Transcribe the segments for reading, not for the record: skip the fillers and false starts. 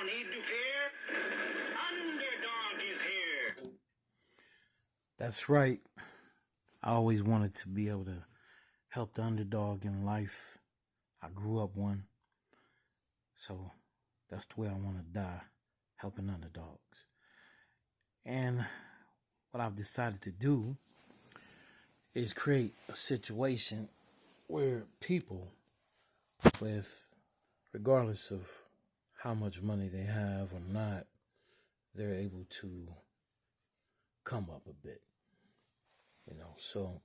need to fear. Underdog is here. That's right. I always wanted to be able to help the underdog in life. I grew up one. So that's the way I want to die, helping underdogs. And what I've decided to do is create a situation where people, regardless of how much money they have or not, they're able to come up a bit. So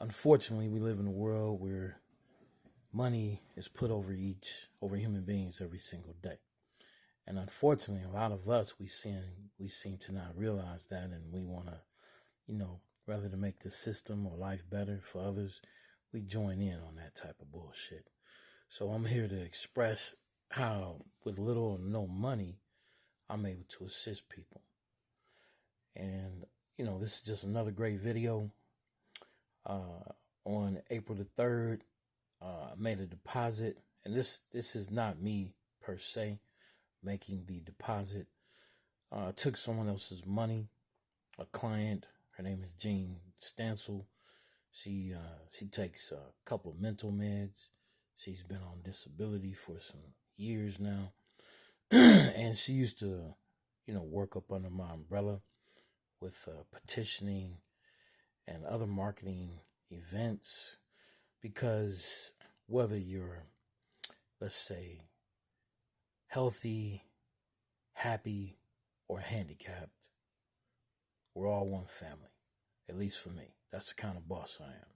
unfortunately we live in a world where money is put over human beings every single day. And unfortunately, a lot of us, we seem to not realize that, and we want to, rather than make the system or life better for others, we join in on that type of bullshit. So I'm here to express how, with little or no money, I'm able to assist people. And, this is just another great video. On April the 3rd, I made a deposit, and this is not me per se making the deposit. I took someone else's money, a client. Her name is Jean Stansel. She takes a couple of mental meds. She's been on disability for some years now, and she used to, work up under my umbrella with petitioning and other marketing events, because whether you're, let's say, healthy, happy, or handicapped, we're all one family, at least for me. That's the kind of boss I am.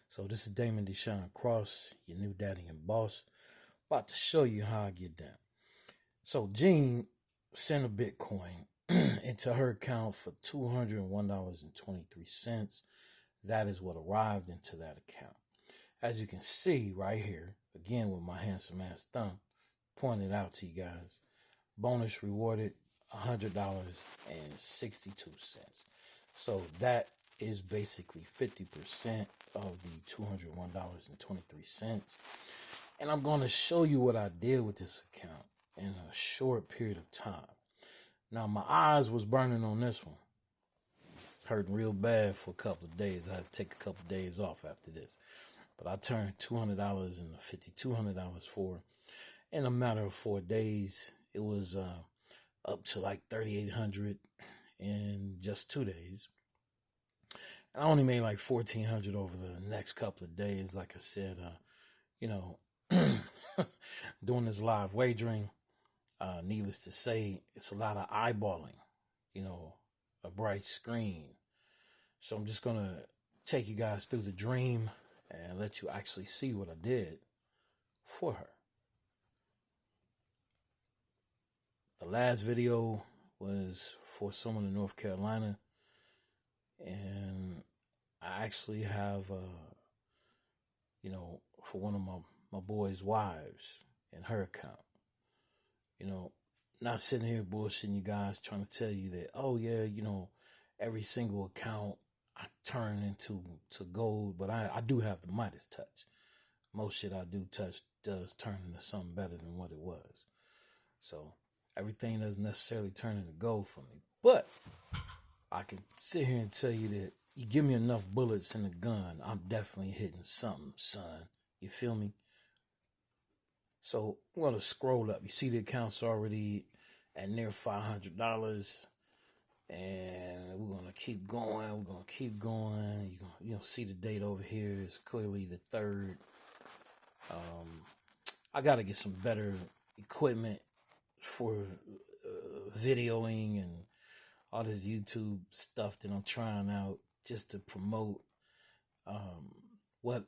So this is Damon Deshaun Cross, your new daddy and boss, about to show you how I get down. So Jean sent a Bitcoin into her account for $201.23. That is what arrived into that account. As you can see right here, again with my handsome ass thumb pointed out to you guys, bonus rewarded $100.62. So that is basically 50% of the $201.23. And I'm going to show you what I did with this account in a short period of time. Now, my eyes was burning on this one. Hurting real bad for a couple of days. I had to take a couple of days off after this. But I turned $200 into $5,200 for, in a matter of 4 days. It was up to like $3,800 in just 2 days. And I only made like $1,400 over the next couple of days. Like I said, doing this live wagering, needless to say, it's a lot of eyeballing, a bright screen. So I'm just going to take you guys through the dream and let you actually see what I did for her. The last video was for someone in North Carolina, and I actually have, for one of my boy's wives in her account. Not sitting here bullshitting you guys, trying to tell you that, oh yeah, every single account I turn into gold, but I do have the Midas touch. Most shit I do touch does turn into something better than what it was. So everything doesn't necessarily turn into gold for me, but I can sit here and tell you that you give me enough bullets in the gun, I'm definitely hitting something, son. You feel me? So I'm going to scroll up. You see the account's already at near $500. And we're going to keep going. We're going to keep going. You're going to see the date over here. It's clearly the 3rd. I got to get some better equipment for videoing and all this YouTube stuff that I'm trying out just to promote what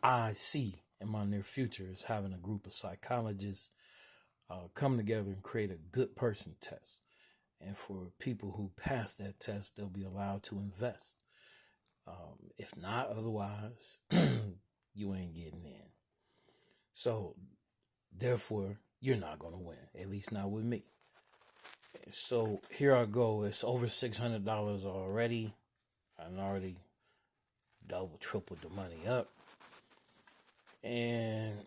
I see in my near future is having a group of psychologists come together and create a good person test. And for people who pass that test, they'll be allowed to invest. If not, otherwise, you ain't getting in. So, therefore, you're not going to win, at least not with me. So, here I go. It's over $600 already. I already double, tripled the money up. And,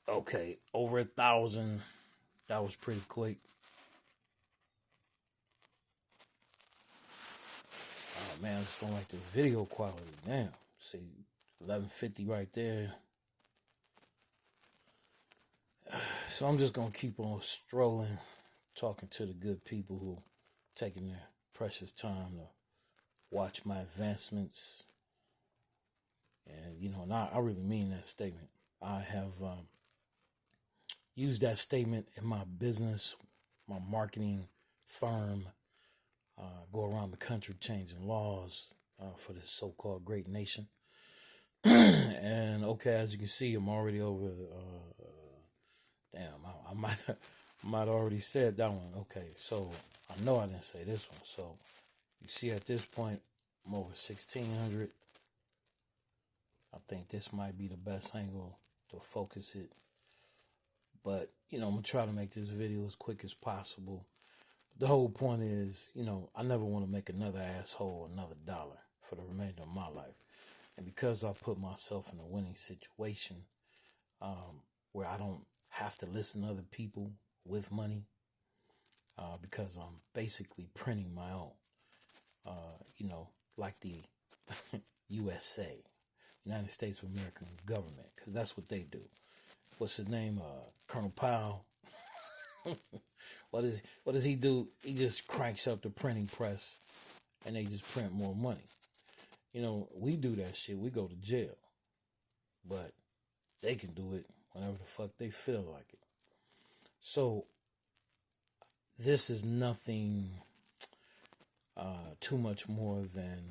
okay, over 1,000 That was pretty quick. Oh man, I just don't like the video quality. Damn. See, 1150 right there. So I'm just gonna keep on strolling, talking to the good people who taking their precious time to watch my advancements. And and I really mean that statement. I have used that statement in my business, my marketing firm. Go around the country changing laws for this so-called great nation. And okay, as you can see, I'm already over. Damn, I might already said that one. Okay, so I know I didn't say this one. So you see, at this point, I'm over 1,600. I think this might be the best angle to focus it. But I'm gonna try to make this video as quick as possible. The whole point is, I never want to make another asshole another dollar for the remainder of my life. And because I put myself in a winning situation where I don't have to listen to other people with money, because I'm basically printing my own, like the USA, United States of American government, because that's what they do. What's his name? Colonel Powell. What does he do? He just cranks up the printing press and they just print more money. We do that shit. We go to jail. But they can do it whenever the fuck they feel like it. So this is nothing too much more than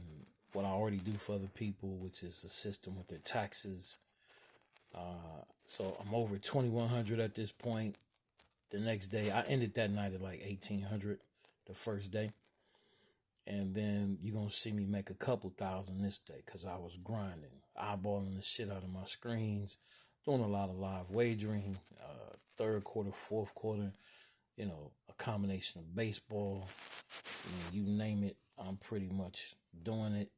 what I already do for other people, which is assist them with their taxes. So I'm over 2,100 at this point. The next day, I ended that night at like 1,800 the first day. And then you're going to see me make a couple thousand this day because I was grinding, eyeballing the shit out of my screens, doing a lot of live wagering, third quarter, fourth quarter, a combination of baseball, you name it, I'm pretty much doing it.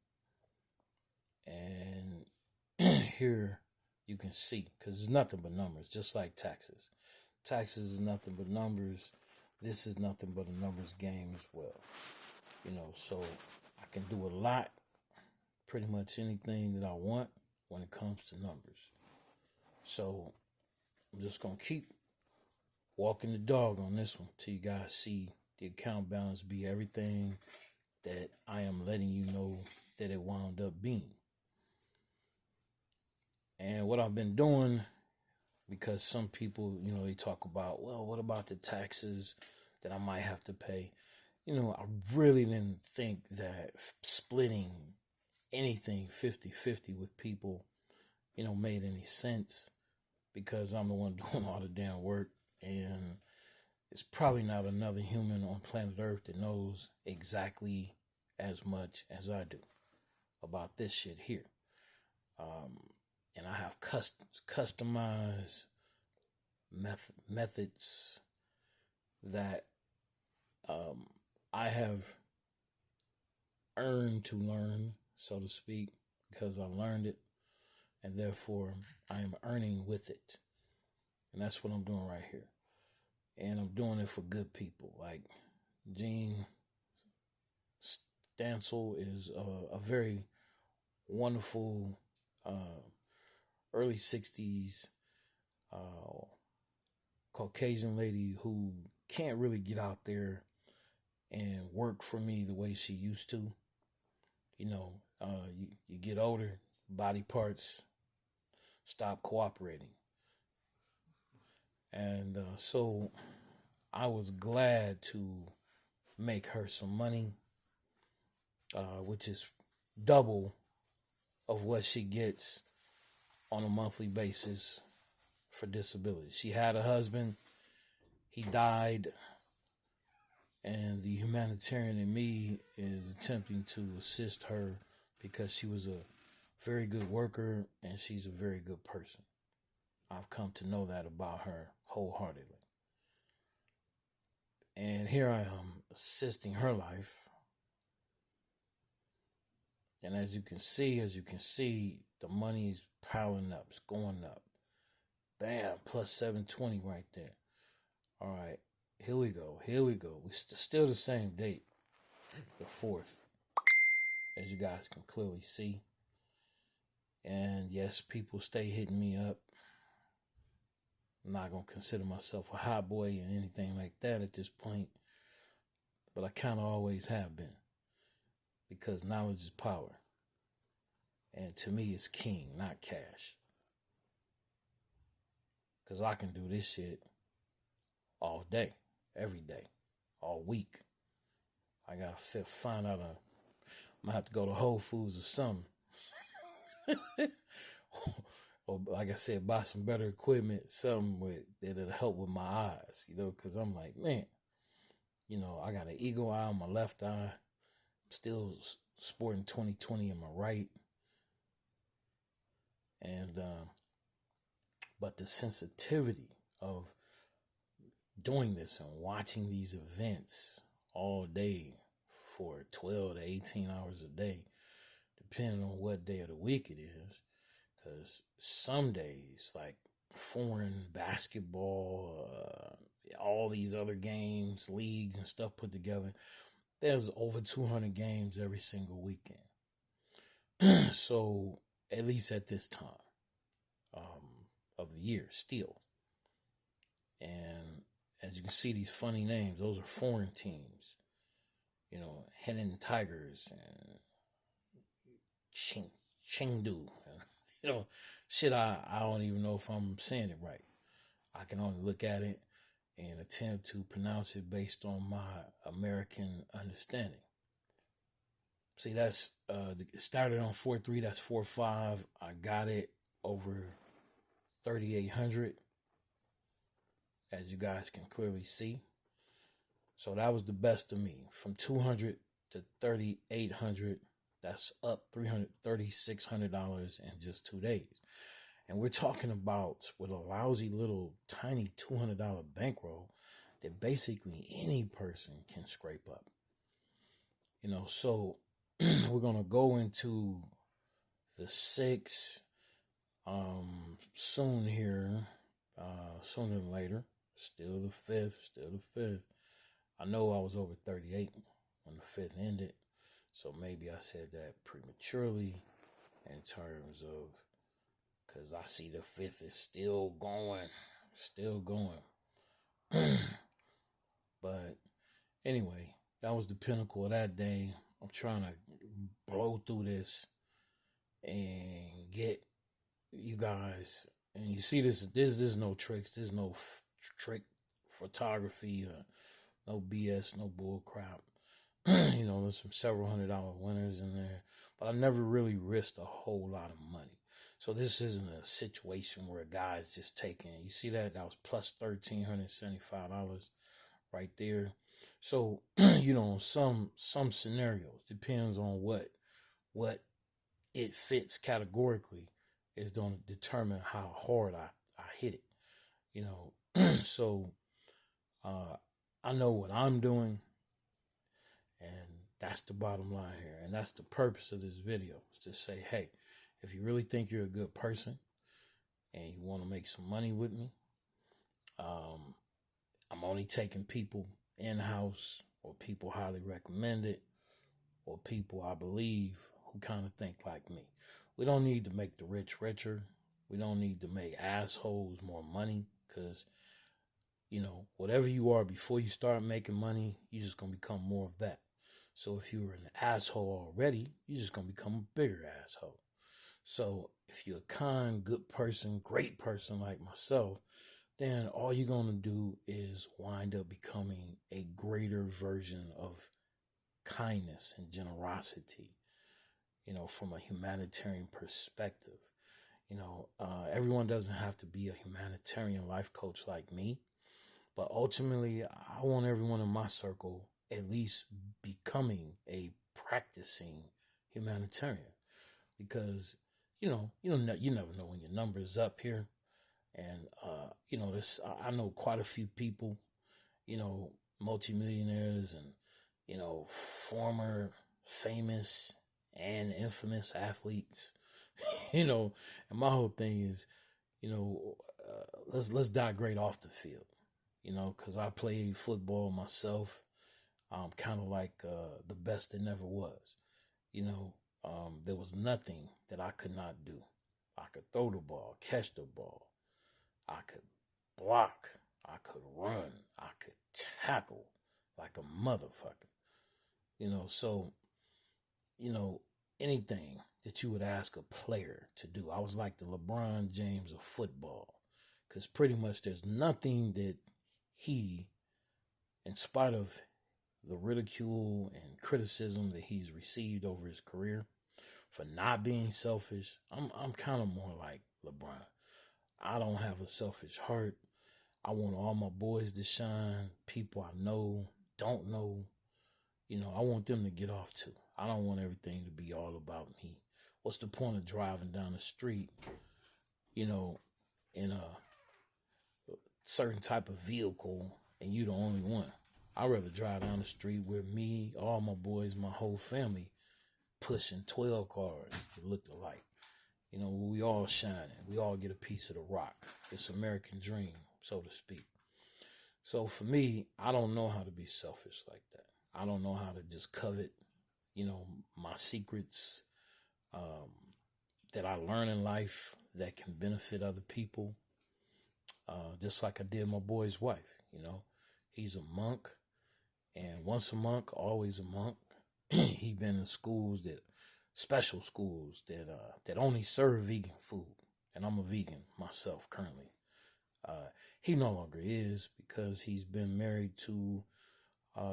And here you can see, because it's nothing but numbers, just like taxes. Taxes is nothing but numbers. This is nothing but a numbers game as well. So I can do a lot, pretty much anything that I want when it comes to numbers. So I'm just going to keep walking the dog on this one till you guys see the account balance be everything that I am letting you know that it wound up being. And what I've been doing, because some people, they talk about, well, what about the taxes that I might have to pay? I really didn't think that splitting anything 50-50 with people, made any sense, because I'm the one doing all the damn work. And it's probably not another human on planet Earth that knows exactly as much as I do about this shit here. And I have customized methods that I have earned to learn, so to speak, because I learned it, and therefore I am earning with it. And that's what I'm doing right here. And I'm doing it for good people. Like Gene Stansel is a very wonderful early 60s Caucasian lady who can't really get out there and work for me the way she used to. You get older, body parts stop cooperating. And so I was glad to make her some money, which is double of what she gets on a monthly basis for disability. She had a husband, he died, and the humanitarian in me is attempting to assist her because she was a very good worker and she's a very good person. I've come to know that about her wholeheartedly. And here I am assisting her life. And as you can see, the money's piling up. It's going up. Bam, plus 720 right there. All right, here we go. Here we go. We still the same date, the 4th, as you guys can clearly see. And yes, people stay hitting me up. I'm not going to consider myself a hot boy or anything like that at this point, but I kind of always have been, because knowledge is power. And to me, it's king, not cash. Because I can do this shit all day, every day, all week. I got to find out, I'm going to have to go to Whole Foods or something. Or like I said, buy some better equipment, something that'll help with my eyes, because I'm like, man, I got an eagle eye on my left eye. I'm still sporting 20/20 in my right. And, but the sensitivity of doing this and watching these events all day for 12 to 18 hours a day, depending on what day of the week it is, because some days, like foreign basketball, all these other games, leagues and stuff put together, there's over 200 games every single weekend. So, at least at this time of the year, still. And as you can see, these funny names, those are foreign teams. Henan Tigers and Chengdu. Shit, I don't even know if I'm saying it right. I can only look at it and attempt to pronounce it based on my American understanding. See, that's it started on 4.3. That's 4.5. I got it over 3,800, as you guys can clearly see. So that was the best of me, from 200 to 3,800. That's up $3,600 in just 2 days. And we're talking about with a lousy little tiny $200 bankroll that basically any person can scrape up. So we're going to go into the 6th soon here, sooner than later. Still the 5th. I know I was over 38 when the 5th ended. So maybe I said that prematurely in terms of, because I see the 5th is still going. But anyway, that was the pinnacle of that day. I'm trying to blow through this and get you guys, and you see this, there's no tricks, there's no trick photography, no BS, no bull crap. There's some several $100 winners in there, but I never really risked a whole lot of money. So this isn't a situation where a guy's just taking, you see that was plus $1,375 right there. So, some scenarios, depends on what it fits categorically, is going to determine how hard I hit it, So, I know what I'm doing, and that's the bottom line here. And that's the purpose of this video, is to say, hey, if you really think you're a good person and you want to make some money with me, I'm only taking people in-house or people highly recommended or people I believe who kind of think like me. We don't need to make the rich richer. We don't need to make assholes more money, because, whatever you are before you start making money, you're just going to become more of that. So if you were an asshole already, you're just going to become a bigger asshole. So if you're a kind, good person, great person like myself, then all you're going to do is wind up becoming a greater version of kindness and generosity, from a humanitarian perspective. Everyone doesn't have to be a humanitarian life coach like me, but ultimately, I want everyone in my circle at least becoming a practicing humanitarian, because, you never know when your number is up here. And, I know quite a few people, multimillionaires and, former famous and infamous athletes, and my whole thing is, let's digrade off the field. because I played football myself. I'm kind of like the best that never was. There was nothing that I could not do. I could throw the ball, catch the ball. I could block. I could run. I could tackle like a motherfucker. So, anything that you would ask a player to do. I was like the LeBron James of football. Because pretty much there's nothing that he, in spite of the ridicule and criticism that he's received over his career for not being selfish, I'm kind of more like LeBron. I don't have a selfish heart. I want all my boys to shine, people I know, don't know. I want them to get off too. I don't want everything to be all about me. What's the point of driving down the street, in a certain type of vehicle and you the only one? I'd rather drive down the street with me, all my boys, my whole family, pushing 12 cars that look alike. We all shining. We all get a piece of the rock. It's American dream, so to speak. So for me, I don't know how to be selfish like that. I don't know how to just covet, my secrets that I learn in life that can benefit other people. Just like I did my boy's wife, He's a monk, and once a monk, always a monk. He been in special schools that only serve vegan food, and I'm a vegan myself currently. He no longer is because he's been married to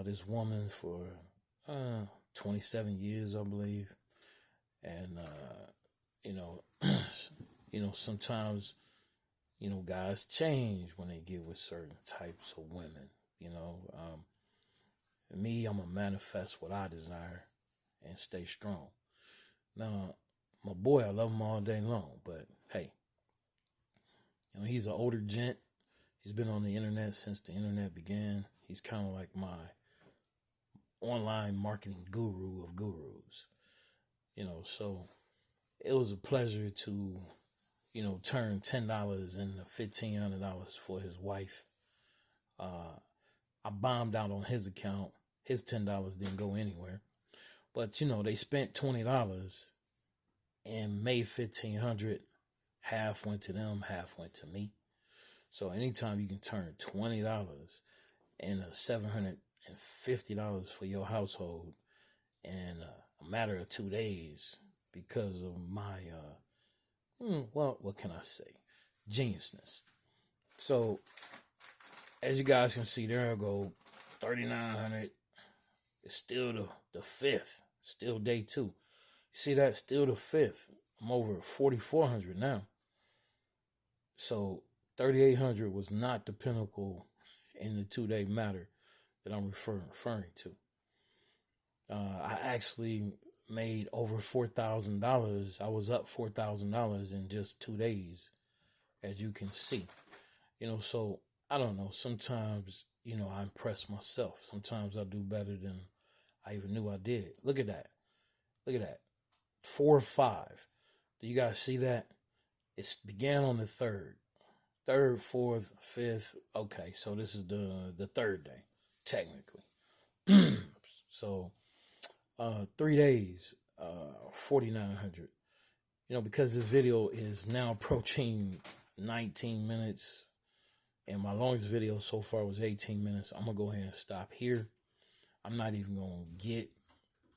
this woman for 27 years, I believe. And, sometimes, guys change when they get with certain types of women, me, I'm going to manifest what I desire and stay strong. Now, my boy, I love him all day long, but hey, he's an older gent. He's been on the internet since the internet began. He's kind of like my online marketing guru of gurus, so it was a pleasure to, turn $10 into $1,500 for his wife. I bombed out on his account. His $10 didn't go anywhere, but they spent $20 and made $1,500. Half went to them, half went to me. So anytime you can turn $20 into $750 for your household in a matter of 2 days because of my, what can I say? Geniusness. So as you guys can see, there I go, 3,900. It's still the fifth, still day 2. You see that? Still the fifth. I'm over 4,400 now. So 3,800 was not the pinnacle in the 2-day matter that I'm referring to. I actually made over $4,000. I was up $4,000 in just 2 days, as you can see. So I don't know. Sometimes, I impress myself. Sometimes I do better than I even knew I did. Look at that. 4 or 5. Do you guys see that? It began on the 3rd, 4th, 5th. Okay, so this is the 3rd day, technically. So 3 days, 4,900. Because this video is now approaching 19 minutes, and my longest video so far was 18 minutes. I'm gonna go ahead and stop here. I'm not even gonna get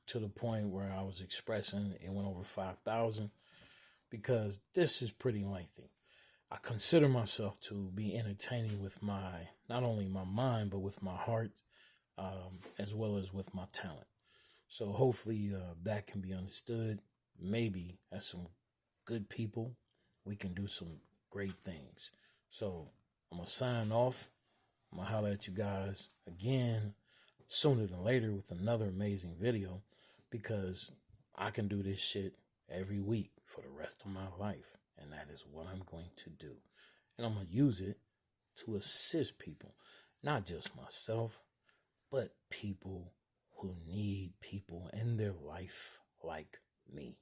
to the point where I was expressing it went over 5,000 because this is pretty lengthy. I consider myself to be entertaining with not only my mind, but with my heart, as well as with my talent. So hopefully that can be understood. Maybe as some good people, we can do some great things. So I'm going to sign off. I'm going to holler at you guys again sooner than later with another amazing video, because I can do this shit every week for the rest of my life. And that is what I'm going to do. And I'm going to use it to assist people, not just myself, but people who need people in their life like me.